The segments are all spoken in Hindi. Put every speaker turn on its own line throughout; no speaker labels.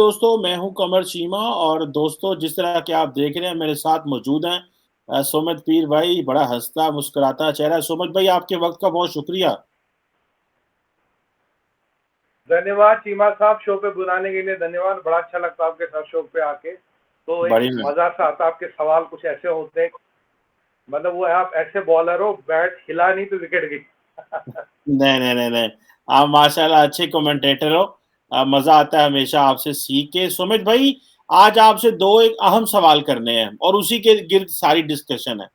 दोस्तों, मैं हूं कमर चीमा और दोस्तों जिस तरह के आप देख रहे हैं मेरे साथ मौजूद हैं सुमित पीर भाई। बड़ा हंसता मुस्कुराता चेहरा। सुमित भाई, आपके वक्त का बहुत शुक्रिया।
धन्यवाद चीमा साहब, शो पे बुलाने के लिए धन्यवाद। बड़ा अच्छा लगता है आपके साथ शो पे आके। तो एक
बढ़िया।
मजा सा आता है, आपके सवाल कुछ ऐसे होते हैं, मतलब वो आप ऐसे बॉलर हो, बैट हिला नहीं तो विकेट गई।
नहीं नहीं नहीं नहीं, आप माशाल्लाह अच्छे कमेंटेटर हो। मजा आता है हमेशा आपसे सीख के। सुमित भाई, आज आपसे दो एक अहम सवाल करने हैं और उसी के गिर्द सारी डिस्कशन है।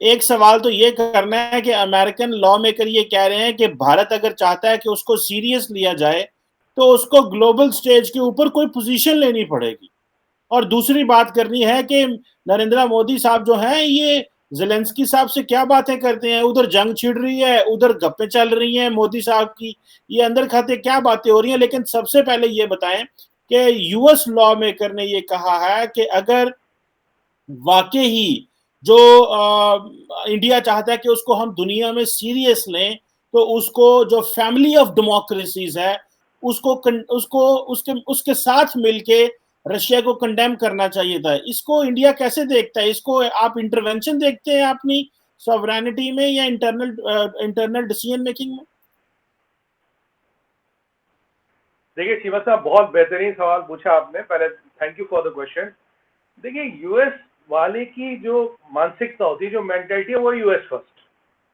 एक सवाल तो ये करना है कि अमेरिकन लॉ मेकर ये कह रहे हैं कि भारत अगर चाहता है कि उसको सीरियस लिया जाए तो उसको ग्लोबल स्टेज के ऊपर कोई पोजीशन लेनी पड़ेगी। और दूसरी बात करनी है कि नरेंद्र मोदी साहब जो हैं ये जेलेंस्की साहब से क्या बातें करते हैं। उधर जंग छिड़ रही है, उधर गप्पे चल रही हैं मोदी साहब की। ये अंदर खाते क्या बातें हो रही हैं। लेकिन सबसे पहले ये बताएं कि यूएस लॉ मेकर ने ये कहा है कि अगर वाकई ही जो इंडिया चाहता है कि उसको हम दुनिया में सीरियस लें तो उसको जो फैमिली ऑफ डेमोक्रेसीज है उसको उसको उसके उसके साथ मिलके रशिया को कंडेम करना चाहिए था। इसको इंडिया कैसे देखता है? इसको आप इंटरवेंशन देखते हैं अपनी सॉवरेनिटी में या इंटरनल डिसीजन मेकिंग में?
देखिए चीमा साहब, बहुत बेहतरीन सवाल पूछा आपने। पहले thank you for the question. देखिए, यूएस वाले की जो मानसिकता होती है, जो मेंटेलिटी है, वो यूएस फर्स्ट।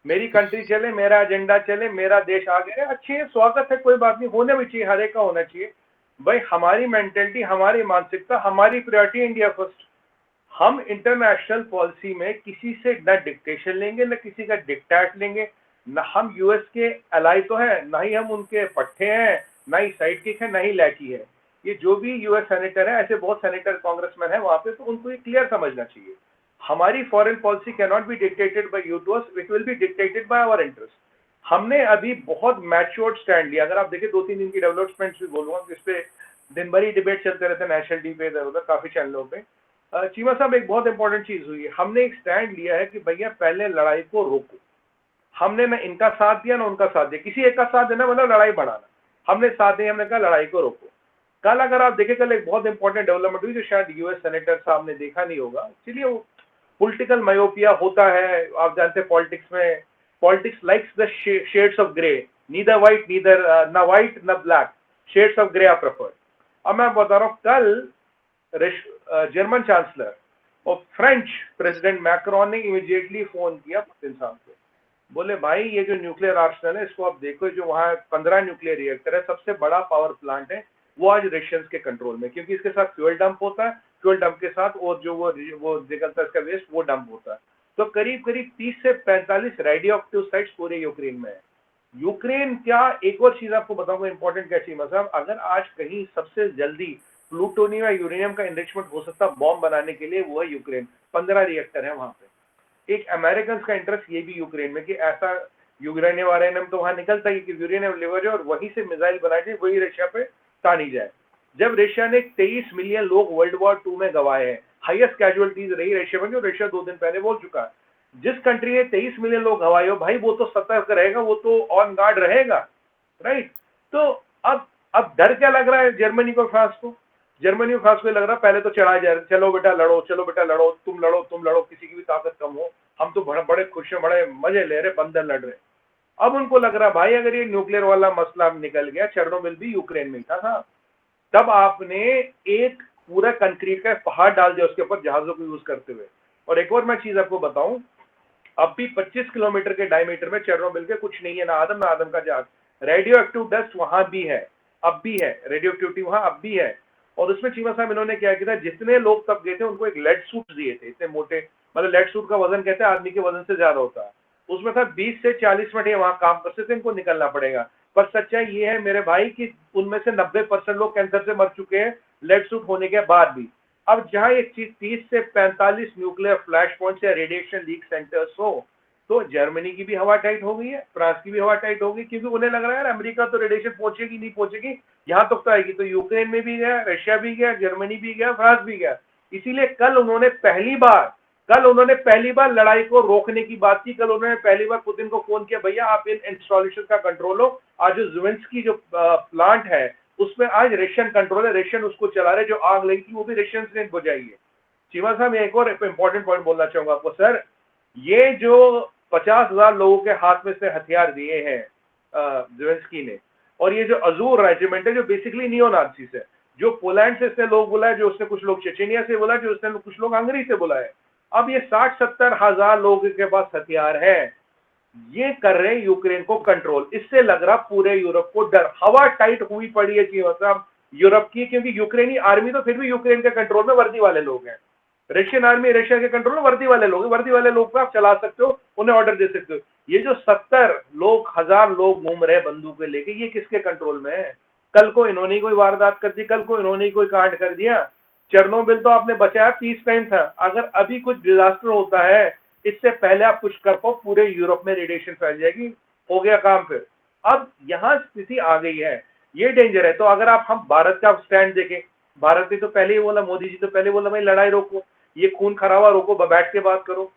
मेरी कंट्री चले, मेरा एजेंडा चले, मेरा देश आगे है, अच्छी है, स्वागत है, कोई बात नहीं, होने भी चाहिए, हर एक का होना चाहिए। भाई हमारी मेंटेलिटी, हमारी मानसिकता, हमारी प्रायोरिटी इंडिया फर्स्ट। हम इंटरनेशनल पॉलिसी में किसी से न डिक्टेशन लेंगे, न किसी का डिक्टेट लेंगे। न हम यूएस के अलाई तो हैं, ना ही हम उनके पट्टे हैं, ना ही साइड किक है, ना ही लैकी है। ये जो भी यूएस सेनेटर है, ऐसे बहुत सेनेटर कांग्रेसमैन है वहां पे, तो उनको ये क्लियर समझना चाहिए। हमारी foreign policy can not be dictated by you to us, it will be dictated by our interest. हमने अभी बहुत मैच्योर्ड स्टैंड लिया। अगर आप देखें, 2-3 दिन की डेवलपमेंट्स भी बोलूंगा, जिसपे दिन भर ही डिबेट चलते रहते हैं नेशनल टीवी पे, इधर उधर काफी चैनलों पे। चीमा साहब, एक बहुत इंपॉर्टेंट चीज हुई है। हमने एक स्टैंड लिया है कि भैया पहले लड़ाई को रोको। हमने न इनका साथ दिया, ना उनका साथ दिया। किसी एक का साथ देना मतलब लड़ाई बढ़ाना। हमने साथ दिया, हमने कहा लड़ाई को रोको। कल अगर आप देखें, कल एक बहुत इंपॉर्टेंट डेवलपमेंट हुई जो शायद यूएस सेनेटर साहब ने देखा नहीं होगा। चलिए, वो पॉलिटिकल मायोपिया होता है, आप जानते हैं पॉलिटिक्स में। Politics likes the shades of grey, neither white, neither न व्हाइट न black, shades of grey are preferred. अब मैं बता रहा हूँ, कल जर्मन चांसलर और फ्रेंच प्रेसिडेंट मैक्रोन ने इमीडिएटली फोन किया पुतिन साहब को। बोले भाई, ये जो न्यूक्लियर आर्सेनल है, इसको आप देखो, जो वहाँ 15 न्यूक्लियर रिएक्टर है, सबसे बड़ा पावर प्लांट है, वो आज रशियंस के कंट्रोल में, क्योंकि इसके साथ फ्यूल डंप होता है। फ्यूल डंप के साथ और जो वो निकलता है इसका वेस्ट, वो डंप होता है। तो करीब करीब 30 से 45 रेडियो एक्टिव साइट्स पूरे यूक्रेन में है। यूक्रेन क्या, एक और चीज आपको बताऊंगा इंपॉर्टेंट क्या चीज, मतलब अगर आज कहीं सबसे जल्दी प्लूटोनियम या यूरेनियम का इनरिचमेंट हो सकता बॉम्ब बनाने के लिए, वो है यूक्रेन। 15 रिएक्टर है वहां पे। एक अमेरिकन का इंटरेस्ट ये भी यूक्रेन में कि ऐसा यूरेनियम तो वहां निकलता ही, कि यूरेनियम लेवर जाए और वहीं से मिसाइल बनाई जाए, वही रशिया पे तानी जाए। जब रशिया ने 23 मिलियन लोग वर्ल्ड वॉर 2 में गवाए हैं, हाईएस्ट कैजुअलिटीज रही रशिया में, जो रशिया 2 दिन पहले बोल चुका है। जिस कंट्री ने 23 मिलियन लोग गवाए हो भाई, वो तो सतर्क रहेगा, वो तो ऑन गार्ड रहेगा, राइट। तो अब डर क्या लग रहा है जर्मनी को, फ्रांस को? जर्मनी और फ्रांस को लग रहा है पहले तो चढ़ाया जाए, चलो बेटा लड़ो, चलो बेटा लड़ो, तुम लड़ो, तुम लड़ो, किसी की भी ताकत कम हो, हम तो बड़े बड़े खुश हैं, बड़े मजे ले रहे, बंदर लड़ रहे। अब उनको लग रहा भाई, अगर ये न्यूक्लियर वाला मसला निकल गया, चेरनोबिल भी यूक्रेन में ही था। तब आपने एक पूरा कंक्रीट का पहाड़ डाल दिया उसके ऊपर, जहाजों को यूज करते हुए। और एक और मैं चीज आपको बताऊं, अब भी 25 किलोमीटर के डायमीटर में चेरनोबिल के कुछ नहीं है, ना आदम का जहाज। रेडियो एक्टिव डस्ट वहां भी है, अब भी है, रेडियो एक्टिविटी वहां अब भी है। और उसमें चीमा साहब इन्होंने क्या किया था, जितने लोग तब गए थे उनको एक लेड सूट दिए थे, इतने मोटे, मतलब लेड सूट का वजन कहते हैं आदमी के वजन से ज्यादा होता है। उसमें था 20 से 40 मिनट ये वहां काम करते थे, इनको निकलना पड़ेगा। पर सच्चाई ये है मेरे भाई कि उनमें से 90% लोग कैंसर से मर चुके हैं लेड सूट होने के बाद भी। अब जहां एक चीज 30 से 45 न्यूक्लियर फ्लैश पॉइंट्स या रेडिएशन लीक सेंटर्स हो, तो जर्मनी की भी हवा टाइट हो गई है, फ्रांस की भी हवा टाइट हो गई, क्योंकि उन्हें लग रहा है यार अमेरिका तो रेडिएशन पहुंचेगी नहीं पहुंचेगी, यहां तक तो आएगी। तो यूक्रेन में भी गया, रशिया भी गया, जर्मनी भी गया, फ्रांस भी गया। इसीलिए कल उन्होंने पहली बार लड़ाई को रोकने की बात की। कल उन्होंने पहली बार पुतिन को फोन किया, भैया आप इन इंस्टॉलेशन का कंट्रोल लो। आज जो ज़ुवेंस्की जो प्लांट है, उसमें आज रशियन कंट्रोल है, रशियन उसको चला रहे, जो आग लगी थी वो भी रशियन ने बुझाई है। चीमा साहब, मैं एक और इंपॉर्टेंट पॉइंट बोलना चाहूंगा आपको सर, ये जो 50,000 लोगों के हाथ में से हथियार दिए हैं ज़ेलेंस्की ने, और ये जो अजूर रेजिमेंट है जो बेसिकली नियो नाज़ीस है, जो पोलैंड से इसने लोग बुलाए, जो उसने कुछ लोग चेचेनिया से बुलाए, जो उसने कुछ लोग हंगरी से बुलाए, अब ये 60-70 हजार लोगों के पास हथियार है, ये कर रहे हैं यूक्रेन को कंट्रोल। इससे लग रहा पूरे यूरोप को डर, हवा टाइट हुई पड़ी है चीन साहब यूरोप की, क्योंकि यूक्रेनी आर्मी तो फिर भी यूक्रेन के कंट्रोल में वर्दी वाले लोग हैं, रशियन आर्मी रशिया के कंट्रोल में वर्दी वाले लोग हैं, वर्दी वाले लोग को आप चला सकते हो, उन्हें ऑर्डर दे सकते हो। ये जो 70 लोग, 1000 लोग घूम रहे बंदूकें लेके, ये किसके कंट्रोल में है? कल को इन्होंने कोई वारदात कर दी, कल को इन्होंने कोई कांड कर दिया। चेरनोबिल तो आपने बचाया, पीस टाइम था, अगर अभी कुछ डिजास्टर होता है इससे पहले आप कुछ कर पाओ, पूरे यूरोप में रेडिएशन फैल जाएगी, हो गया काम फिर। अब यहाँ स्थिति आ गई है, ये डेंजर है। तो अगर आप हम भारत का स्टैंड देखें, भारत ने तो पहले ही बोला, मोदी जी तो पहले बोला भाई लड़ाई रोको, ये खून खराबा रोको, बैठ के बात करो।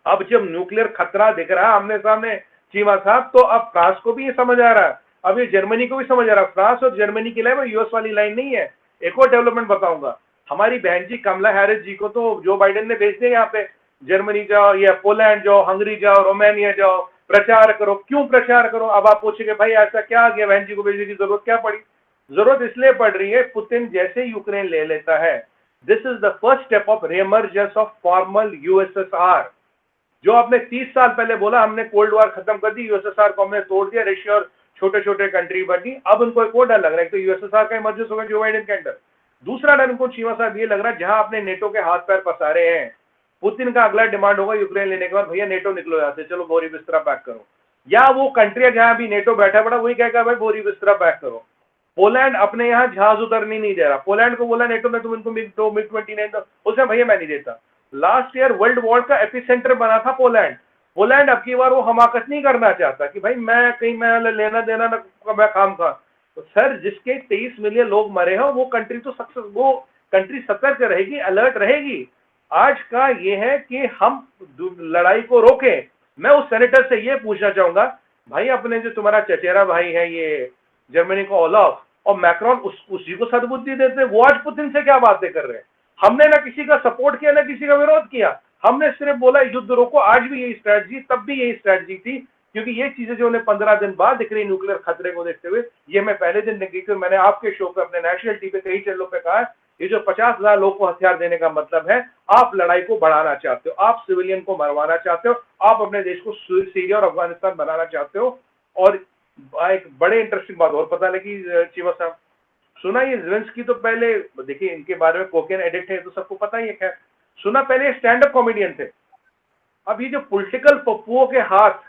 अब जब न्यूक्लियर खतरा दिख रहा है आमने सामने चीमा साहब, तो अब फ्रांस को भी ये समझ आ रहा है, अब ये जर्मनी को भी समझ आ रहा है। फ्रांस और जर्मनी के लिए यूएस वाली लाइन नहीं है। एक और डेवलपमेंट बताऊंगा, हमारी बहन जी कमला हैरिस जी को तो जो बाइडेन ने भेज दिया यहाँ पे, जर्मनी जाओ या पोलैंड जाओ, हंगरी जाओ, रोमानिया जाओ, प्रचार करो। क्यों प्रचार करो? अब आप पूछेंगे भाई ऐसा क्या आ गया, बहन जी को भेजने की जरूरत क्या पड़ी? जरूरत इसलिए पड़ रही है, पुतिन जैसे यूक्रेन ले लेता है, this is the first step of reemergence of formal USSR. जो आपने 30 साल पहले बोला हमने कोल्ड वॉर खत्म कर दी, यूएसएसआर को हमने तोड़ दिया, रशिया और छोटे छोटे कंट्री बनी, अब उनको एक और डर लग रहा है, तो यूएसएसआर का इमर्जेंस होगा जो बाइडेन के अंदर। दूसरा डर उनको चीमा साहब ये लग रहा है, जहां आपने नेटो के हाथ पैर पसारे हैं, पुतिन का अगला डिमांड होगा यूक्रेन लेने के बाद, भैया नेटो निकलो यहाँ से, चलो बोरी बिस्तरा पैक करो। या वो कंट्री जहां भी नेटो बैठा पड़ा वही कहेगा भाई बोरी बिस्तरा पैक करो। पोलैंड अपने यहाँ जहाज उतरने नहीं दे रहा, पोलैंड को बोला नेटो में तुम इनको मिग 29 दो, उसने भैया मैं नहीं देता। लास्ट ईयर वर्ल्ड वॉर का एपिसेंटर बना था पोलैंड। पोलैंड अब की बार वो हमाकत नहीं करना चाहता कि भाई मैं कहीं मैं लेना देना ना मैं काम खा। तो सर जिसके 23 मिलियन लोग मरे हो वो कंट्री तो सक्सेस, वो कंट्री सतर्क रहेगी, अलर्ट रहेगी। आज का ये है कि हम लड़ाई को रोकें। मैं उस सेनेटर से ये पूछना चाहूंगा, भाई अपने जो तुम्हारा चचेरा भाई है ये जर्मनी का ओलाफ और मैक्रॉन, उसी को सद्बुद्धि देते हैं, वो आज पुतिन से क्या बातें कर रहे हैं? हमने ना किसी का सपोर्ट किया ना किसी का विरोध किया, हमने सिर्फ बोला युद्ध रोको। आज भी यही स्ट्रेटजी, तब भी यही स्ट्रेटजी थी, क्योंकि ये चीजें जो उन्हें 15 दिन बाद दिख रही न्यूक्लियर खतरे को देखते हुए, ये मैं पहले दिन देखी थी। मैंने आपके शो पे, अपने नेशनल टीवी पे, कई चैनलों पे कहा, ये जो 50,000 लोग को हथियार देने का मतलब है, आप लड़ाई को बढ़ाना चाहते हो, आप सिविलियन को मरवाना चाहते हो, आप अपने देश को सीरिया और अफगानिस्तान बनाना चाहते हो। और एक बड़े इंटरेस्टिंग बात और पता लगी चीमा साहब, सुना ये ज़ेलेंस्की तो पहले, देखिए इनके बारे में कोकेन एडिक्ट है तो सबको पता ही है, खैर सुना पहले स्टैंड अप कॉमेडियन थे। अब ये जो पॉलिटिकल पप्पुओं के हाथ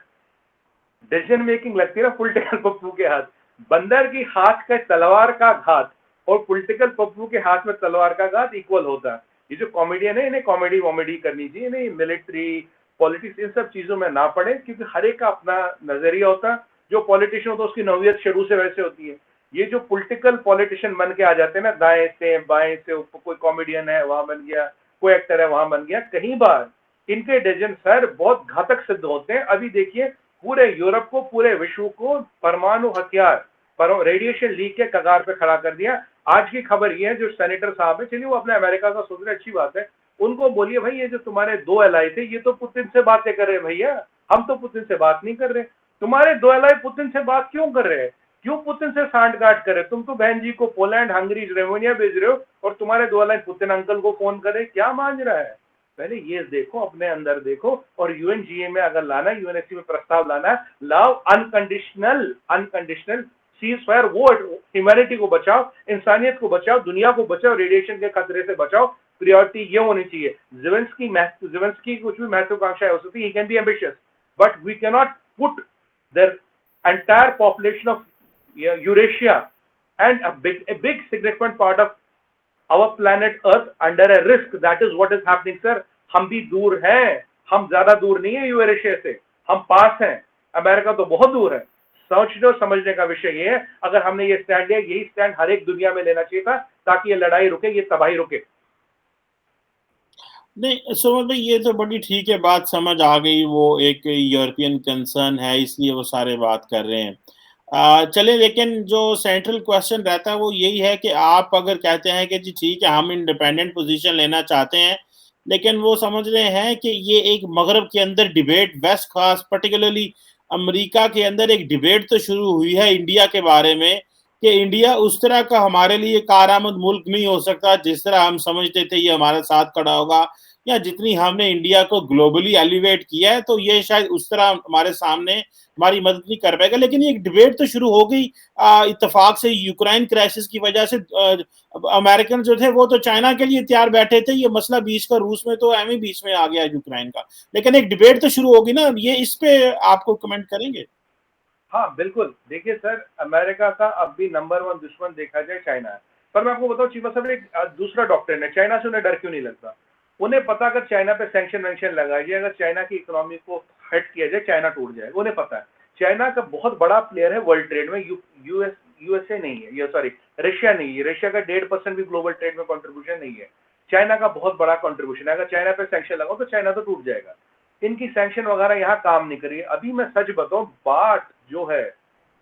डिसीजन मेकिंग लगती है ना, पॉलिटिकल पप्पू के हाथ, बंदर की हाथ का तलवार का घात और पॉलिटिकल पप्पू के हाथ में तलवार का घात इक्वल होता है। ये जो कॉमेडियन है इन्हें कॉमेडी वॉमेडी करनी चाहिए, इन्हें मिलिट्री पॉलिटिक्स इन सब चीजों में ना पड़े, क्योंकि हर एक का अपना नजरिया होता है। जो पॉलिटिशियन होता है उसकी नौयत शुरू से वैसे होती है। ये जो पॉलिटिकल पॉलिटिशियन बन के आ जाते हैं ना, दाएं से बाएं से, कोई कॉमेडियन है वहां बन गया, कोई एक्टर है वहां बन गया, कई बार इनके डिसीजन सर बहुत घातक सिद्ध होते हैं। अभी देखिए पूरे यूरोप को, पूरे विश्व को परमाणु हथियार, रेडिएशन लीक के कगार पे खड़ा कर दिया। आज की खबर ये है, जो सेनेटर साहब है, चलिए वो अपने अमेरिका का सोच रहे, अच्छी बात है, उनको बोलिए भाई ये जो तुम्हारे 2 एलाई थे ये तो पुतिन से बातें कर रहे भैया, हम तो पुतिन से बात नहीं कर रहे। तुम्हारे 2 एलाई पुतिन से बात क्यों कर रहे हैं? क्यों पुतिन से सांठगांठ करे? तुम तो बहन जी को पोलैंड, हंगरी, रोमानिया भेज रहे हो और तुम्हारे 2 एलाई पुतिन अंकल को फोन करे, क्या मान रहा है? पहले ये देखो, अपने अंदर देखो। और यूएनजीए में अगर लाना, यूएनएससी में प्रस्ताव लाना, लाओ अनकंडीशनल सीज फायर, वो ह्यूमैनिटी को बचाओ, इंसानियत को बचाओ, दुनिया को बचाओ, रेडिएशन के खतरे से बचाओ। प्रियोरिटी ये होनी चाहिए। ज़ेलेंस्की कुछ भी महत्वाकांक्षा है हो सकती है, he can be ambitious, but we can not put their entire population of Eurasia and a big significant part of our planet Earth under a risk. That is what is happening, sir. हम भी दूर हैं, हम ज्यादा दूर नहीं है यूरेशिया से, हम पास हैं। अमेरिका तो बहुत दूर है। सोचने और समझने का विषय ये है, अगर हमने ये स्टैंड लिया, यही स्टैंड हर एक दुनिया में लेना चाहिए था, ताकि ये लड़ाई रुके, ये तबाही रुके।
नहीं सुमन भाई, ये तो बड़ी ठीक है, बात समझ आ गई। वो एक यूरोपियन कंसर्न है इसलिए वो सारे बात कर रहे हैं। चले, लेकिन जो सेंट्रल क्वेश्चन रहता है वो यही है कि आप अगर कहते हैं कि जी ठीक है हम इंडिपेंडेंट पोजीशन लेना चाहते हैं, लेकिन वो समझ रहे हैं कि ये एक मगरब के अंदर डिबेट, वेस्ट खास पर्टिकुलरली अमेरिका के अंदर एक डिबेट तो शुरू हुई है इंडिया के बारे में कि इंडिया उस तरह का हमारे लिए कारआमद मुल्क नहीं हो सकता जिस तरह हम समझते थे ये हमारे साथ खड़ा होगा, या जितनी हमने इंडिया को ग्लोबली एलिवेट किया है तो ये शायद उस तरह हमारे सामने हमारी मदद नहीं कर पाएगा। लेकिन ये एक डिबेट तो शुरू हो गई इत्तेफाक से यूक्रेन क्राइसिस की वजह से। अमेरिकन जो थे वो तो चाइना के लिए तैयार बैठे थे, ये मसला बीच का रूस में तो एम ही बीच में आ गया यूक्रेन का, लेकिन एक डिबेट तो शुरू होगी ना, ये इस पे आपको कमेंट करेंगे?
हाँ बिल्कुल, देखिए सर, अमेरिका का अब भी नंबर 1 दुश्मन देखा जाए चाइना है। पर मैं आपको बताऊं चीमा साहब, एक दूसरा डॉक्टर है, चाइना से उन्हें डर क्यों नहीं लगता? उन्हें पता अगर चाइना पे सैंक्शन वैंक्शन लगाई जाए, अगर चाइना की इकोनॉमी को हट किया जाए, चाइना टूट जाएगा। उन्हें पता है चाइना का बहुत बड़ा प्लेयर है वर्ल्ड ट्रेड में। यूएसए नहीं है, ये सॉरी रशिया नहीं है। रशिया का 1.5% भी ग्लोबल ट्रेड में कंट्रीब्यूशन नहीं है। चाइना का बहुत बड़ा कंट्रीब्यूशन है। अगर चाइना पे सैंक्शन लगाओ तो चाइना तो टूट जाएगा। इनकी सैंक्शन वगैरह यहाँ काम नहीं करी। अभी मैं सच बताऊं, बात जो है,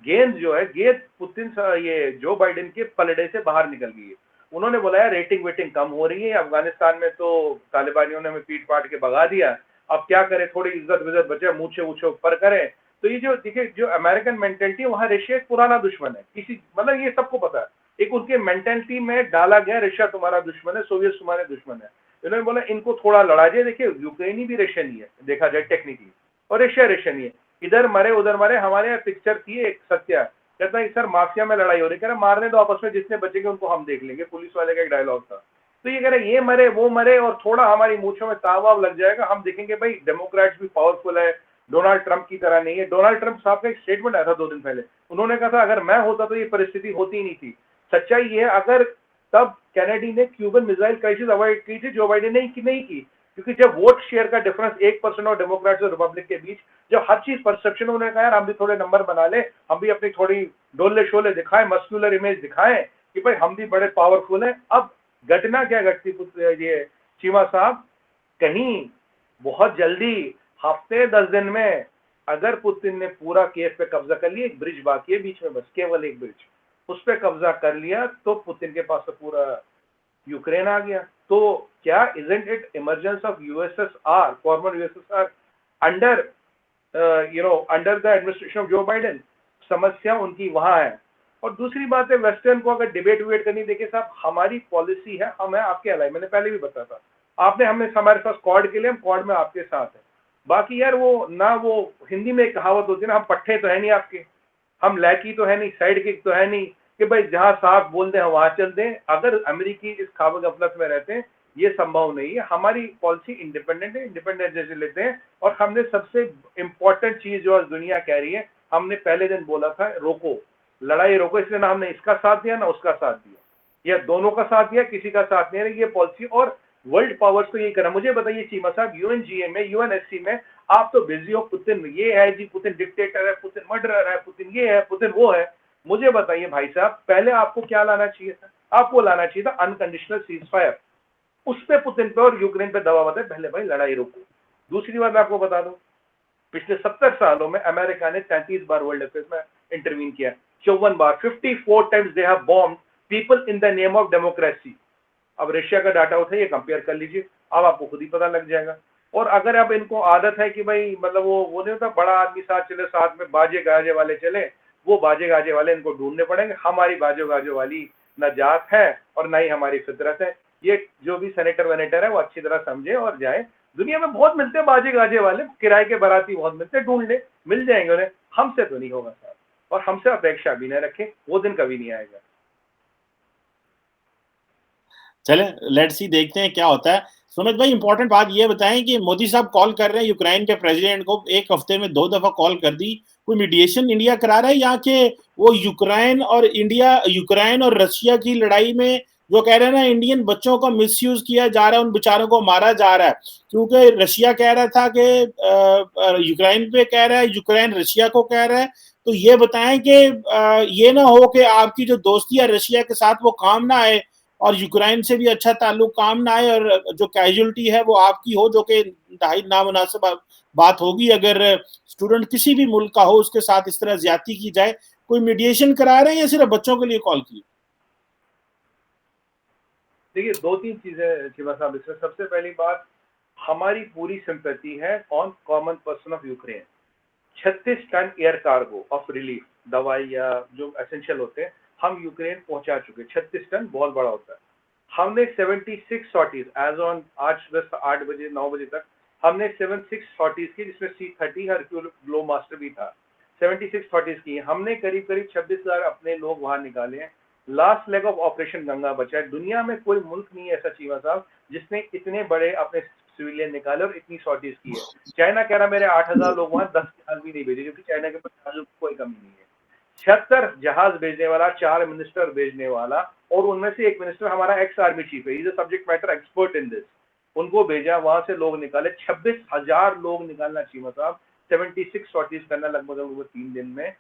गेंद जो है, गेंद पुतिन ये जो बाइडेन के पलड़े से बाहर निकल गई है। उन्होंने बोला यार रेटिंग वेटिंग कम हो रही है, अफगानिस्तान में तो तालिबानियों ने हमें पीट पाट के भगा दिया, अब क्या करें, थोड़ी इज्जत विज्जत बचे, मूछे ऊछे ऊपर करें। तो ये जो देखिए जो अमेरिकन मेंटेलिटी है, वहाँ रशिया एक पुराना दुश्मन है, किसी मतलब ये सबको पता है। एक उनके मेंटेलिटी में डाला गया रशिया तुम्हारा दुश्मन है, सोवियत तुम्हारे दुश्मन है। इन्होंने बोला इनको थोड़ा लड़ा जाए। देखिए यूक्रेनी भी रशियन ही है देखा जाए टेक्निकली, और रशिया रशियन ही है। इधर मरे उधर मरे। हमारे यहाँ पिक्चर थी एक, सत्या कहता है सर माफिया में लड़ाई हो रही, कह रहा मारने दो आपस में, जितने बचेंगे उनको हम देख लेंगे, पुलिस वाले का एक डायलॉग था। तो ये कह रहे ये मरे वो मरे और थोड़ा हमारी मूछों में ताव वाव लग जाएगा, हम देखेंगे भाई डेमोक्रेट्स भी पावरफुल है, डोनाल्ड ट्रंप की तरह नहीं है। डोनाल्ड ट्रंप साहब का एक स्टेटमेंट आया था 2 दिन पहले, उन्होंने कहा था अगर मैं होता तो ये परिस्थिति होती ही नहीं थी। सच्चाई ये है, अगर तब कैनेडी ने क्यूबन मिसाइल क्राइसिस अवॉइड की थी, जो बाइडेन ने नहीं की, क्योंकि जब वोट शेयर का डिफरेंस 1% और डेमोक्रेट्स और रिपब्लिक के बीच, जब हर चीज परसेप्शन, उन्होंने कहा यार हम भी थोड़े नंबर बना ले, हम भी अपनी थोड़ी डोले शोले दिखाएं, मस्कुलर इमेज दिखाएं कि भाई हम भी बड़े पावरफुल हैं। अब घटना क्या घटती ये चीमा साहब, कहीं बहुत जल्दी हफ्ते 10 दिन में अगर पुतिन ने पूरा कीव पे कब्जा कर लिया, एक ब्रिज बाकी है बीच में, बस केवल एक ब्रिज, उस पर कब्जा कर लिया तो पुतिन के पास तो पूरा यूक्रेन आ गया। तो क्या isn't it emergence of USSR, farmer USSR, under under the administration of Joe Biden? समस्या उनकी वहां है। और दूसरी बात है, वेस्टर्न को अगर डिबेट वेट करनी, देखिए साहब हमारी पॉलिसी है, हम है आपके अलाई, मैंने पहले भी बताया था, आपने हमें हमारे साथ कॉर्ड के लिए, हम कॉर्ड में आपके साथ है। बाकी यार वो ना, वो हिंदी में एक कहावत होती है ना, हम पट्टे तो है नहीं आपके, हम लैकी तो है नहीं, साइड किक तो है नहीं कि भाई जहां साफ बोल दें वहां चल दें। अगर अमेरिकी इस खाब गफलत में रहते हैं, ये संभव नहीं है। हमारी पॉलिसी इंडिपेंडेंट है, इंडिपेंडेंट जैसे लेते हैं। और हमने सबसे इंपॉर्टेंट चीज जो आज दुनिया कह रही है, हमने पहले दिन बोला था रोको, लड़ाई रोको, इसलिए ना हमने इसका साथ दिया ना उसका साथ दिया, या दोनों का साथ दिया, किसी का साथ नहीं है। ये पॉलिसी और वर्ल्ड पावर्स को यही करा। मुझे बताइए चीमा साहब, यूएनजीए में, यूएनएससी में आप तो बिजी हो, पुतिन ये है जी, पुतिन डिक्टेटर है, पुतिन मर्डरर है, पुतिन ये है, पुतिन वो है। मुझे बताइए भाई साहब, पहले आपको क्या लाना चाहिए था? आपको लाना चाहिए था अनकंडीशनल सीज फायर, उस पे पुतिन पे और यूक्रेन पे दबाव बताए, पहले भाई लड़ाई रोको। दूसरी बात मैं आपको बता दूं, पिछले 70 सालों में अमेरिका ने 33 बार वर्ल्ड अफेयर्स में इंटरवीन किया, 54 बार, 54 times they have bombed people in the name of democracy. अब रशिया का डाटा उठाइए, कंपेयर कर लीजिए, अब आपको खुद ही पता लग जाएगा। और अगर अब इनको आदत है कि भाई मतलब वो नहीं होता, बड़ा आदमी साथ चले, साथ में बाजे गाजे वाले चले, वो बाजे गाजे वाले इनको ढूंढने पड़ेंगे। हमारी बाजो गाजो वाली न जात है और न ही हमारी फितरत है। ये जो भी सेनेटर वेनेटर है वो अच्छी तरह समझे और जाए। दुनिया में बहुत मिलते हैं बाजे गाजे वाले, किराए के बाराती बहुत मिलते हैं, ढूंढ ले, मिल जाएंगे उन्हें। हमसे तो नहीं होगा साहब, और हमसे अपेक्षा भी न रखें, वो दिन कभी नहीं आएगा।
चले लेट्स सी, देखते हैं क्या होता है। सुमित भाई इंपॉर्टेंट बात ये बताएं कि मोदी साहब कॉल कर रहे हैं यूक्रेन के प्रेसिडेंट को, एक हफ्ते में 2 दफा कॉल कर दी, कोई मीडिएशन इंडिया करा रहा है या कि वो यूक्रेन और इंडिया, यूक्रेन और रशिया की लड़ाई में जो कह रहे हैं ना इंडियन बच्चों का मिसयूज किया जा रहा है, उन बेचारों को मारा जा रहा है, क्योंकि रशिया कह रहा था कि यूक्रेन पे कह रहा है, यूक्रेन रशिया को कह रहा है। तो ये बताएं कि ये ना हो कि आपकी जो दोस्ती है रशिया के साथ वो काम ना आए और यूक्रेन से भी अच्छा ताल्लुक काम ना आए, और जो कैजुअलिटी है वो आपकी हो, जो कि इंतहाई नामुनासिब बात होगी अगर स्टूडेंट किसी भी मुल्क का हो उसके साथ इस तरह ज्यादती की जाए। कोई मीडिएशन करा रहे हैं या सिर्फ बच्चों के लिए कॉल की?
देखिए 2-3 चीजें शिवा साहब, इसमें सबसे पहली बात, हमारी पूरी सिंपैथी है on common person of Ukraine. 36 ton air cargo of relief, दवाई या जो एसेंशियल होते हैं, हम यूक्रेन पहुंचा चुके। 36 टन बहुत बड़ा होता है। हमने 76 सॉर्टीज एज ऑन आज सुबह 8 बजे 9 बजे तक हमने 76 सॉर्टीज की, जिसमें C-30 हरक्यूल ग्लो मास्टर भी था। 76 सॉर्टीज की हमने, करीब करीब 26,000 अपने लोग वहां निकाले हैं। Last leg of operation Ganga बचा है। दुनिया में कोई मुल्क नहीं है ऐसा चीमा साहब जिसने इतने बड़े अपने सिविलियन निकाले और इतनी सॉर्टीज की है। चाइना कह रहा मेरे 8,000 लोग वहां, 10 जहाज भी नहीं भेजे, क्योंकि चाइना के पास जहाजों की कोई कमी नहीं है। 76 जहाज भेजने वाला, 4 मिनिस्टर भेजने वाला, और उनमें से एक मिनिस्टर हमारा एक्स आर्मी चीफ है, is a subject matter expert in this. उनको भेजा, वहां से लोग निकाले, 26,000 लोग निकालना चाहिए साहब। 76 सॉर्टीज करना लगभग 3 दिन में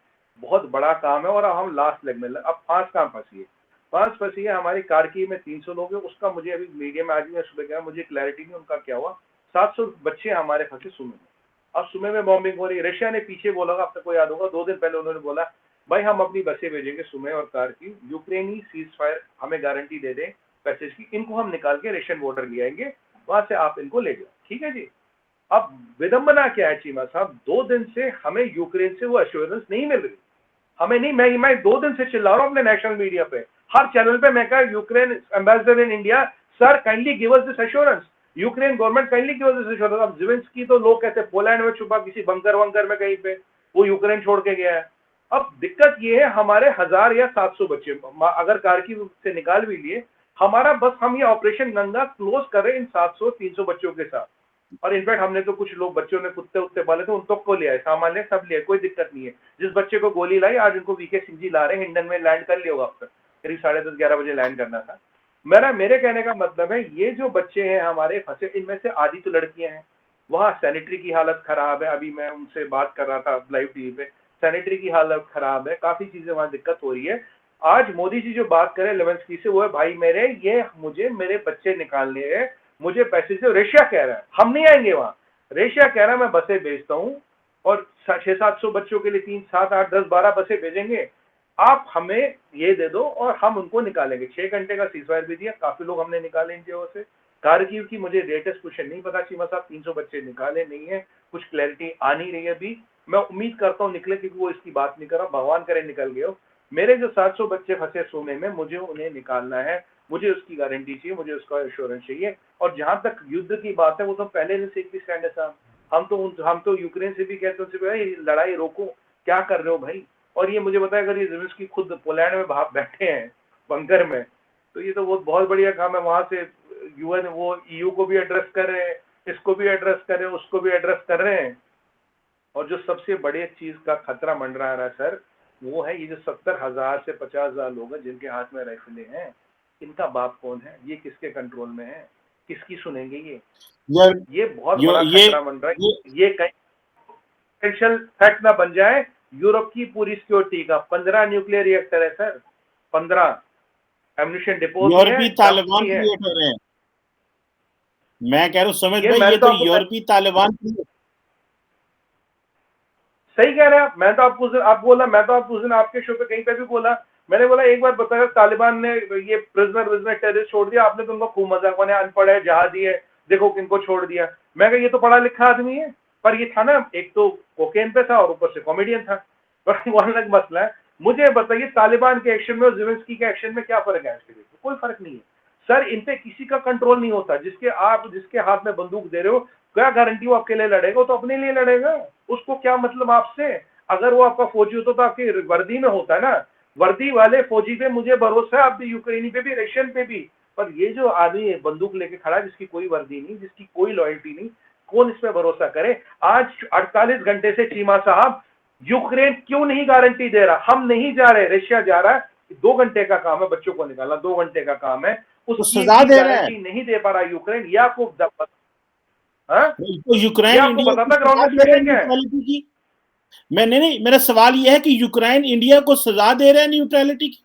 बहुत बड़ा काम है। और हम लास्ट लेग में, अब 5 कहाँ फंसी है? 5 फंसी है हमारी कारगिल में। 300 लोग हैं, उसका मुझे अभी मीडिया में आज मैं सुबह गया, मुझे क्लैरिटी नहीं उनका क्या हुआ। 700 बच्चे हमारे फंसे सुमे में। अब सुमे में बॉम्बिंग हो रही है। रशिया ने पीछे बोला, आपको को याद होगा 2 दिन पहले उन्होंने बोला भाई हम अपनी बसें भेजेंगे सुमे और कारगिल, यूक्रेनी सीज फायर हमें गारंटी दे दें पैसेज की, इनको हम निकाल के रशियन बॉर्डर ले आएंगे, वहां से आप इनको ले जाओ। ठीक है जी। अब विडंबना क्या है चीमा साहब, 2 दिन से हमें यूक्रेन से वो एश्योरेंस नहीं मिल रही। हमें नहीं, मैं 2 दिन से चिल्ला रहा हूं अपने नेशनल मीडिया पे, हर चैनल पे मैं कहा Ukraine ambassador in India, sir kindly give us this assurance, Ukraine government kindly give us this assurance. अब ज़ेलेंस्की तो लोग कहते हैं पोलैंड में छुपा किसी बंकर वंकर में कहीं पे, वो यूक्रेन छोड़ के गया है। अब दिक्कत ये है, हमारे 1000 या 700 बच्चे अगर कारगिल से निकाल भी लिए, हमारा बस हम ये ऑपरेशन गंगा क्लोज कर रहे हैं इन 700-300 बच्चों के साथ। और इनफैक्ट हमने तो कुछ लोग बच्चों ने कुत्ते उत्ते पाले थे, उन तक को लिया है, सामान ले सब लिया, कोई दिक्कत नहीं है। जिस बच्चे को गोली लाई, आज उनको वीके सिंह जी ला रहे हैं, हिंडन में लैंड कर लिया होगा अब तक, करीब 10:30-11 बजे लैंड करना था। मेरे कहने का मतलब है, ये जो बच्चे हैं हमारे फंसे, इनमें से आधी तो लड़कियां हैं। वहाँ सैनिटरी की हालत खराब है, अभी मैं उनसे बात कर रहा था लाइव टीवी पे, सैनिटरी की हालत खराब है, काफी चीजें वहां दिक्कत हो रही है। आज मोदी जी जो बात करें लेवेंस्की से, वो है भाई मेरे, ये मुझे मेरे बच्चे निकालने हैं, मुझे पैसे से। रशिया कह रहा है हम नहीं आएंगे वहां, रशिया कह रहा है मैं बसें भेजता हूं और 600-700 बच्चों के लिए 3, 7, 8, 10, 12 बसें भेजेंगे, आप हमें ये दे दो और हम उनको निकालेंगे। 6 घंटे का सीजफायर भी दिया, काफी लोग हमने निकाले इन जगहों से। कारगिल की मुझे लेटेस्ट क्वेश्चन नहीं पता चीमा साहब, 300 बच्चे निकाले नहीं है, कुछ क्लैरिटी आ नहीं रही है अभी। मैं उम्मीद करता हूँ निकले, क्योंकि वो इसकी बात नहीं कर रहा, भगवान करे निकल गए हो। मेरे जो 700 बच्चे फंसे सोने में, मुझे उन्हें निकालना है, मुझे उसकी गारंटी चाहिए, मुझे उसका एश्योरेंस चाहिए। और जहां तक युद्ध की बात है, वो तो पहले से एक भी स्टैंड है साहब। हम तो यूक्रेन से भी कहते हैं उनसे, भाई लड़ाई रोको, क्या कर रहे हो भाई। और ये मुझे बताया, अगर ये ज़ेलेंस्की खुद पोलैंड में बैठे हैं बंकर में, तो ये तो बहुत बढ़िया काम है। वहां से यूएन, वो ईयू को भी एड्रेस कर रहे हैं, इसको भी एड्रेस कर रहे हैं, उसको भी एड्रेस कर रहे हैं। और जो सबसे बड़े चीज का खतरा मंडरा रहा है सर, वो है ये जो 70,000 से 50,000 लोग हैं जिनके हाथ में राइफलें हैं, इनका बाप कौन है, ये किसके कंट्रोल में है, किसकी सुनेंगे ये बहुत बड़ा खतरा बन रहा है। ये कहीं पोटेंशियल फैक्ट ना बन जाए यूरोप की पूरी सिक्योरिटी का। 15 न्यूक्लियर रिएक्टर है सर, 15 एम्यूनिशन डिपोट है,
यूरोपीय तालिबान क्रिएट हो रहे हैं। मैं कह रहा हूँ सुमित भाई, ये तो यूरोपीय तालिबान
सही कह रहे हैं आप। मैं तो आपको उस दिन आपके शो पे कहीं पे भी बोला, मैंने बोला एक बार बताया तालिबान ने ये प्रिजनर टेररिस्ट छोड़ दिया, आपने तो उनको खूब मजाक बनाया, अनपढ़ है, जहादी है, देखो किनको छोड़ दिया। मैं कहा ये तो पढ़ा लिखा आदमी है, पर ये था ना, एक तो कोकेन पे था और ऊपर से कॉमेडियन था, पर वो अलग मसला है। मुझे बताइए तालिबान के एक्शन में और ज़ेलेंस्की के एक्शन में क्या फर्क है? कोई फर्क नहीं है सर, इन पे किसी का कंट्रोल नहीं होता। जिसके हाथ में बंदूक दे रहे हो, क्या गारंटी वो आपके लिए लड़ेगा? वो तो अपने लिए लड़ेगा, उसको क्या मतलब आपसे। अगर वो आपका फौजी होता तो आपकी वर्दी में होता है ना, वर्दी वाले फौजी पे मुझे भरोसा है, आप भी यूक्रेनी पे भी, रशियन पे भी। पर ये जो आदमी बंदूक लेके खड़ा, जिसकी कोई वर्दी नहीं, जिसकी कोई लॉयल्टी नहीं, कौन इस पे भरोसा करे? आज 48 घंटे से चीमा साहब यूक्रेन क्यों नहीं गारंटी दे रहा? हम नहीं जा रहे, रशिया जा रहा है। 2 घंटे का काम है बच्चों को निकालना, 2 घंटे का काम है, उसकी गारंटी नहीं दे पा रहा यूक्रेन। या आपको
यूक्रेन इंडिया
बताता ग्राउंड में क्या है?
नहीं, मेरा सवाल यह है कि यूक्रेन इंडिया को सजा दे रहा है न्यूट्रलिटी की?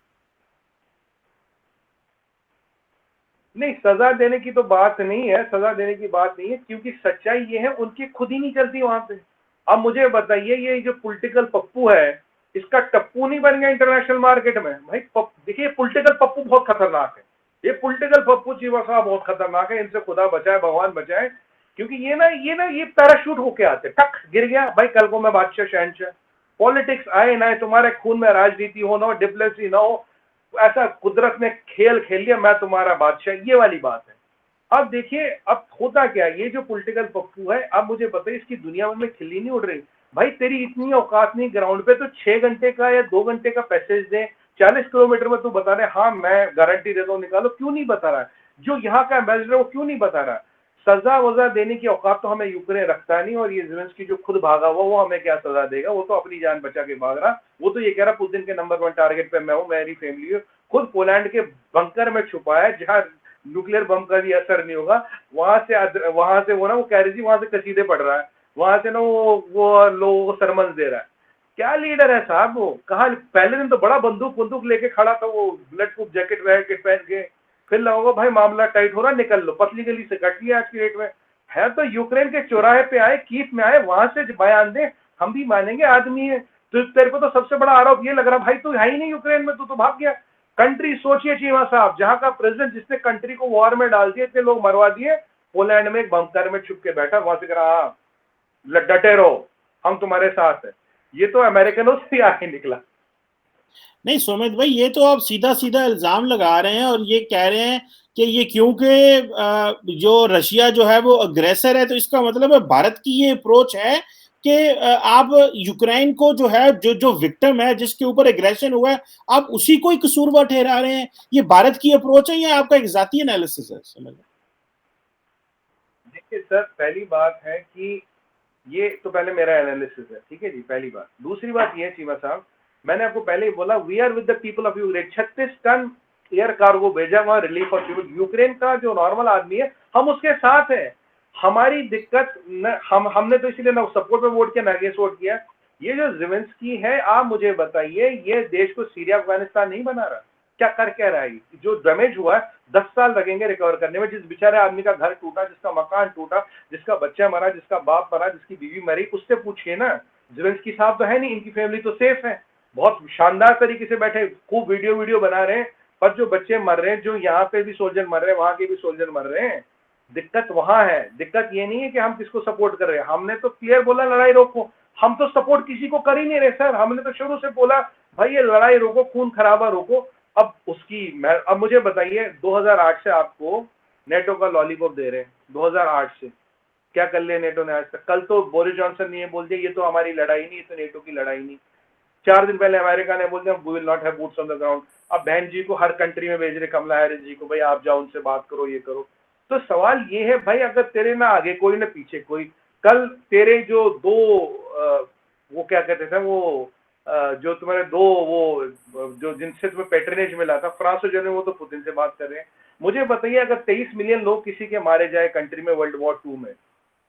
नहीं, सजा देने की तो बात नहीं है, सजा देने की बात नहीं है, क्योंकि सच्चाई ये है उनकी खुद ही नहीं चलती वहां पे। अब मुझे बताइए, ये जो पॉलिटिकल पप्पू है, इसका टप्पू नहीं बन गया इंटरनेशनल मार्केट में भाई। देखिए पॉलिटिकल पप्पू बहुत खतरनाक है, ये पॉलिटिकल पप्पू चीवा साहब बहुत खतरनाक है, इनसे खुदा बचाए भगवान बचाए, क्योंकि ये पैराशूट होके आते, टक गिर गया भाई, कल को मैं बादशाह शहनशाह। पॉलिटिक्स आए ना, तुम्हारे खून में राजनीति हो ना हो, डिप्लोमेसी ना हो, ऐसा कुदरत ने खेल खेल लिया, मैं तुम्हारा बादशाह, ये वाली बात है। अब देखिए अब होता क्या है, ये जो पॉलिटिकल पप्पू है, अब मुझे बताइए इसकी दुनिया में खिल्ली नहीं उड़ रही भाई। तेरी इतनी औकात नहीं ग्राउंड पे तो 6 घंटे का या 2 घंटे का पैसेज दे, 40 किलोमीटर में तू बता रहे हाँ मैं गारंटी देता हूँ निकालो, क्यों नहीं बता रहा है? जो यहाँ का एम्बेसडर वो क्यों नहीं बता रहा? सजा वजा देने की औकात तो हमें यूक्रेन रखता नहीं, और ये ज़ेलेंस्की जो खुद भागा हुआ वो हमें क्या सजा देगा? वो तो अपनी जान बचा के भाग रहा, वो तो ये कह रहा पुतिन के नंबर 1 टारगेट पे मैं हूँ, मेरी फैमिली है। खुद पोलैंड के बंकर में छुपा है जहाँ न्यूक्लियर बम का भी असर नहीं होगा, वहां से वो ना वो कह रही थी वहां से कसीदे पढ़ रहा है, वहां से ना वो लोगों को सरमन दे रहा है। क्या लीडर है साहब वो? कहा पहले दिन तो बड़ा बंदूक लेके खड़ा था, वो बुलेट प्रूफ जैकेट वैकेट पहन के, फिर लगोगा भाई मामला टाइट हो रहा निकल लो, पतली गली से कट लिया आज की डेट में। है तो यूक्रेन के चौराहे पे आए, कीव में आए, वहां से बयान दे, हम भी मानेंगे आदमी है। तो तेरे को तो सबसे बड़ा आरोप ये लग रहा भाई तू है ही नहीं यूक्रेन में, तू तो भाग गया। कंट्री सोचिए चीमा साहब, जहां का प्रेसिडेंट जिसने कंट्री को वॉर में डाल दिया, इतने लोग मरवा दिए, पोलैंड में एक बंकर में छुप के बैठा, वहां से कह रहा डटे रहो हम तुम्हारे साथ है। ये तो अमेरिकनों से ही आके निकला।
नहीं सुमित भाई, ये तो आप सीधा सीधा इल्जाम लगा रहे हैं और ये कह रहे हैं कि ये क्योंकि जो रशिया जो है वो अग्रेसर है, तो इसका मतलब है भारत की ये अप्रोच है कि आप यूक्रेन को जो है जो जो विक्टिम है जिसके ऊपर एग्रेशन हुआ है, आप उसी को ही कसूरवार ठहरा रहे हैं। ये भारत की अप्रोच है या आपका एक जाती एनालिसिस है? समझ
देखिए सर, पहली बात है कि ये तो पहले मेरा एनालिसिस है, ठीक है जी, पहली बात। दूसरी बात ये है चीमा साहब, मैंने आपको पहले ही बोला we are with the people of Ukraine. 36 ton air cargo भेजा वहां रिलीफ और यूक्रेन का जो नॉर्मल आदमी है हम उसके साथ है। हमारी दिक्कत न, हमने तो इसीलिए ना सपोर्ट में वोट किया ना अगेंस्ट वोट किया। ये जो ज़ेलेंस्की है, आप मुझे बताइए, ये देश को सीरिया अफगानिस्तान नहीं बना रहा, क्या कर कह रहा है? जो डैमेज हुआ है 10 साल लगेंगे रिकवर करने में। जिस बेचारे आदमी का घर टूटा, जिसका मकान टूटा, जिसका बच्चा मरा, जिसका बाप मरा, जिसकी बीवी मरी, उससे पूछिए ना। ज़ेलेंस्की साहब तो है नहीं, इनकी फैमिली तो सेफ है, बहुत शानदार तरीके से बैठे खूब वीडियो बना रहे हैं, पर जो बच्चे मर रहे हैं, जो यहाँ पे भी सोल्जर मर रहे हैं, वहां के भी सोल्जर मर रहे हैं। दिक्कत वहां है। दिक्कत ये नहीं है कि हम किसको सपोर्ट कर रहे हैं, हमने तो क्लियर बोला लड़ाई रोको। हम तो सपोर्ट किसी को कर ही नहीं रहे सर, हमने तो शुरू से बोला भाई ये लड़ाई रोको, खून खराबा रोको। अब मुझे बताइए 2008 से आपको नेटो का लॉलीपॉप दे रहे हैं, 2008 से क्या कर लिया नेटो ने आज तक? कल तो बोरिस जॉनसन ने ये बोल दिया ये तो हमारी लड़ाई नहीं, ये तो नेटो की लड़ाई नहीं। 4 दिन पहले अमेरिका ने बोल दिया we will not have boots on the ground. अब बहन जी को हर कंट्री में भेज रहे, कमला हैरिस जी को, भाई आप जाओ उनसे बात करो, ये करो। तो सवाल ये है भाई, अगर तेरे ना आगे कोई ना पीछे कोई, कल तेरे जो दो वो क्या कहते थे वो जो तुम्हारे दो वो जो जिनसे तुम्हें पैट्रनेज मिला था, फ्रांस जो ने, वो तो पुतिन से बात कर रहे हैं। मुझे बताइए अगर 23 मिलियन लोग किसी के मारे जाए कंट्री में वर्ल्ड वॉर 2 में,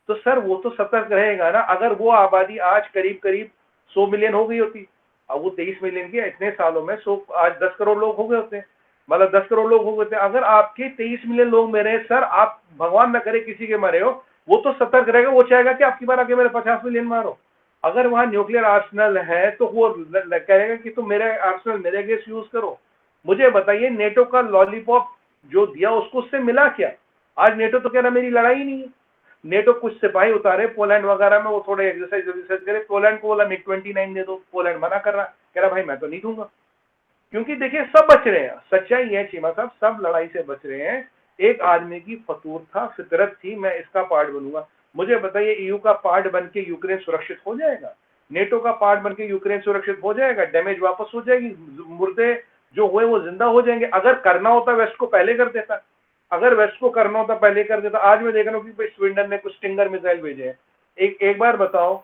तो सर वो तो सतर्क रहेगा ना। अगर वो आबादी आज करीब करीब 100 मिलियन हो गई होती, अब वो 23 मिलियन की इतने सालों में 100 आज 10 करोड़ लोग हो गए होते हैं, मतलब 10 करोड़ लोग हो गए थे। अगर आपके 23 मिलियन लोग मरे सर, आप भगवान न करे किसी के मरे हो, वो तो सतर्क रहेगा, वो चाहेगा कि आपकी बार आगे मेरे 50 मिलियन मारो। अगर वहां न्यूक्लियर आर्सेनल है तो वो कहेगा कि तुम मेरे आर्सेनल मेरे अगेंस्ट यूज करो। मुझे बताइए नेटो का लॉलीपॉप जो दिया उसको उससे मिला क्या? आज नेटो तो कह रहा मेरी लड़ाई नहीं है। नेटो कुछ सिपाही उतारे पोलैंड वगैरह में, वो थोड़े एक्सरसाइज करे, पोलैंड को बोला मिग 29 दे दो, पोलैंड मना कर रहा, कह रहा भाई मैं तो नहीं दूंगा। क्योंकि देखिए सब बच रहे हैं, सच्चाई है चीमा साहब, सब लड़ाई से बच रहे हैं। एक आदमी की फतूर था, फितरत थी, मैं इसका पार्ट बनूंगा। मुझे बताइए ईयू का पार्ट बन के यूक्रेन सुरक्षित हो जाएगा? नेटो का पार्ट बन के यूक्रेन सुरक्षित हो जाएगा? डैमेज वापस हो जाएगी, मुर्दे जो हुए वो जिंदा हो जाएंगे? अगर करना होता वेस्ट को पहले कर देता, अगर वेस्ट को करना होता पहले कर देता। आज मैं देख रहा हूँ कि स्वीडन ने कुछ स्टिंगर मिसाइल भेजे हैं। एक बार बताओ,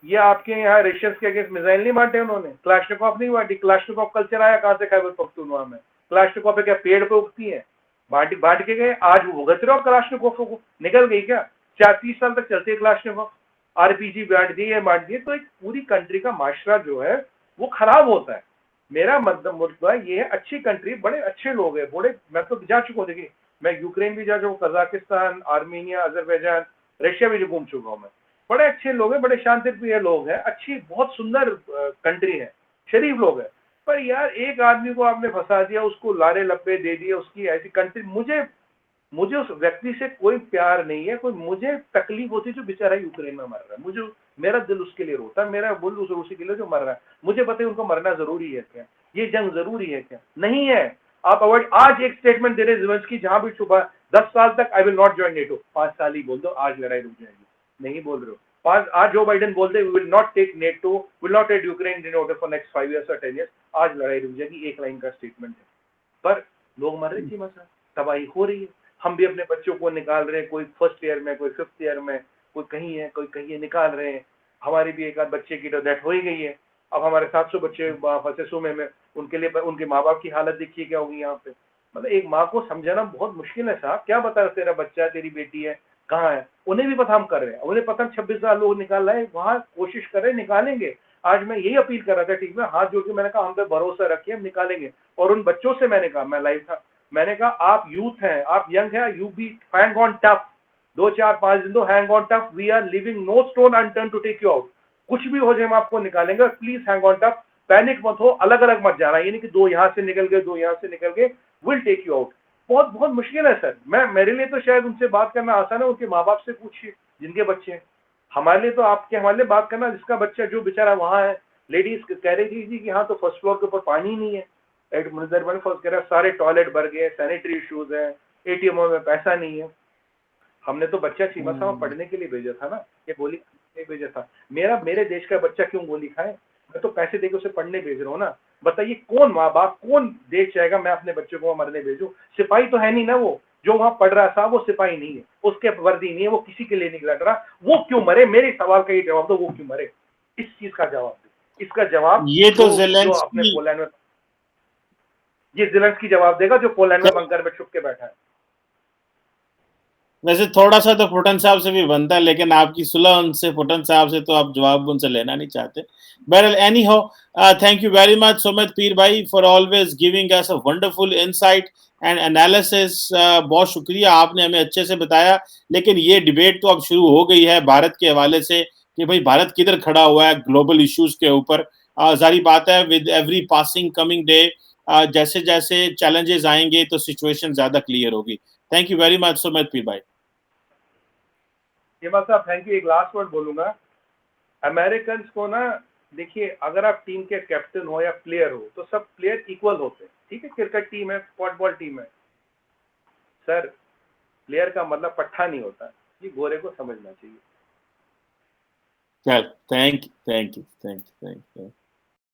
ये आपके यहाँ रशियंस के अगेंस्ट मिसाइल नहीं बांटे उन्होंने? क्लाश्निकोव नहीं बांटी? क्लाश्निकोव कल्चर आया कहाँ से खैबर पख्तूनख्वा में? क्लाश्निकोव पे क्या पेड़ पे उगती है? बांट के गए, आज वो भुगत रहे हो क्लाश्निकोव को, निकल गई क्या? 30 साल तक चलती है क्लाश्निकोव, आरपीजी बांट दिए। तो एक पूरी कंट्री का माशरा जो है वो खराब होता है। मेरा मतलब मुद्दा ये है, अच्छी कंट्री, बड़े अच्छे लोग हैं, बड़े, मैं तो जा चुका हूँ, देखिए मैं यूक्रेन भी जा चुका हूँ, कजाकिस्तान, आर्मीनिया, अजरबैजान, रशिया भी घूम चुका हूँ मैं। बड़े अच्छे लोग हैं, बड़े शांति प्रिय लोग हैं, अच्छी बहुत सुंदर कंट्री है। शरीफ लोग हैं। पर यार एक आदमी को आपने फंसा दिया, उसको लारे लप्पे दे दिए, उसकी ऐसी कंट्री, मुझे उस व्यक्ति से कोई प्यार नहीं है, कोई मुझे तकलीफ होती जो बेचारा यूक्रेन में मर रहा है, मुझे मेरा दिल उसके लिए रोता है, मेरा दिल उसी के लिए जो मर रहा है। मुझे पता है उनको मरना जरूरी है क्या, ये जंग जरूरी है क्या? नहीं है। आप अवॉइड, आज एक स्टेटमेंट दे रहे ज़ेलेंस्की जहां भी छुपा 10 साल तक I will not join NATO, 5 साल ही बोल दो, आज लड़ाई रुक जाएगी। नहीं बोल रहे हो। आज जो बाइडेन बोलते will not take NATO, will not take Ukraine in order for next 5 years or 10 years, आज लड़ाई रुक जाएगी, एक लाइन का स्टेटमेंट है। पर लोग मर रहे थी, मसा तबाही हो रही है। हम भी अपने बच्चों को निकाल रहे हैं, कोई फर्स्ट ईयर में, कोई 5th ईयर में, कोई कहीं है, कोई कहीं है, निकाल रहे हैं। हमारी भी एक आध बच्चे की तो डेथ हो ही गई है। अब हमारे 700 बच्चे फंसे सूमे में, उनके लिए उनके माँ बाप की हालत देखिए क्या होगी यहाँ पे। मतलब एक माँ को समझाना बहुत मुश्किल है साहब, क्या बता तेरा बच्चा है, तेरी बेटी है, कहाँ है? उन्हें भी पता हम कर रहे हैं, उन्हें पता 26 लोग निकाल रहे हैं, वहां कोशिश कर रहे हैं, निकालेंगे। आज मैं यही अपील कर रहा था, ठीक है, हाथ जोड़ के मैंने कहा हम पे भरोसा रखिए, हम निकालेंगे। और उन बच्चों से मैंने कहा, मैं लाइव था, मैंने कहा आप यूथ हैं, आप यंग हैं, you be hang on tough, 2 4 5 दिन दो, hang on tough, we are living no stone unturned to take you out. कुछ भी हो जाए हम आपको निकालेंगे, और please hang on tough, panic मत हो, अलग अलग मत जाना, ये नहीं कि 2 यहाँ से निकल गए, 2 यहाँ से निकल गए, विल टेक यू आउट। बहुत बहुत मुश्किल है सर। मेरे लिए तो शायद उनसे बात करना आसान है, उनके माँ बाप से पूछिए जिनके बच्चे हैं। हमारे लिए तो हमारे लिए बात करना जिसका बच्चा, जो बेचारा वहां है। लेडीज कह रही थी कि हाँ तो फर्स्ट फ्लोर के ऊपर पानी नहीं है, एक मुनिजर बन फर्स्ट कह रहा सारे टॉयलेट भर गए, सैनिटरी इश्यूज है, एटीएमओ में पैसा नहीं है। हमने तो बच्चा चीमा साहब पढ़ने के लिए भेजा था ना, ये गोली खाने भेजा था। मेरे देश का बच्चा क्यों गोली खाए? मैं तो पैसे देकर उसे पढ़ने भेज रहा हूँ ना। बताइए कौन माँ बाप, कौन देश चाहेगा मैं अपने बच्चों को मरने भेजूं? सिपाही तो है नहीं ना वो, जो वहां पढ़ रहा था वो सिपाही नहीं है, उसके वर्दी नहीं है, वो किसी के लिए नहीं लड़ रहा, वो क्यों मरे? मेरे सवाल का ये जवाब दो, वो क्यों मरे? इस चीज का जवाब दो, इसका जवाब
ये तो
जो अपने
ज़ेलेंस्की,
पोलैंड में, ये ज़ेलेंस्की जवाब देगा जो पोलैंड में बंकर में छुप के बैठा है।
वैसे थोड़ा सा तो फुटन साहब से भी बनता है, लेकिन आपकी सुलह उनसे, फुटन साहब से, तो आप जवाब उनसे लेना नहीं चाहते। बहरहाल एनी हो, thank you very much Sumit पीर भाई for always giving us a wonderful insight and analysis. बहुत शुक्रिया, आपने हमें अच्छे से बताया। लेकिन ये डिबेट तो अब शुरू हो गई है भारत के हवाले से कि भाई भारत किधर खड़ा हुआ है ग्लोबल इश्यूज के ऊपर। जारी बात है with every passing coming day जैसे जैसे चैलेंजेस आएंगे तो सिचुएशन ज्यादा क्लियर होगी। Thank you very much Sumit पीर भाई।
ये बात साहब थैंक यू। एक लास्ट वर्ड बोलूंगा, अमेरिकन को ना, देखिए अगर आप टीम के कैप्टन हो या प्लेयर हो तो सब प्लेयर इक्वल होते हैं, ठीक है? क्रिकेट टीम है, फुटबॉल टीम है, सर प्लेयर का मतलब पट्टा नहीं होता, ये गोरे को समझना चाहिए।
चल, thank you, thank you, thank you, thank you.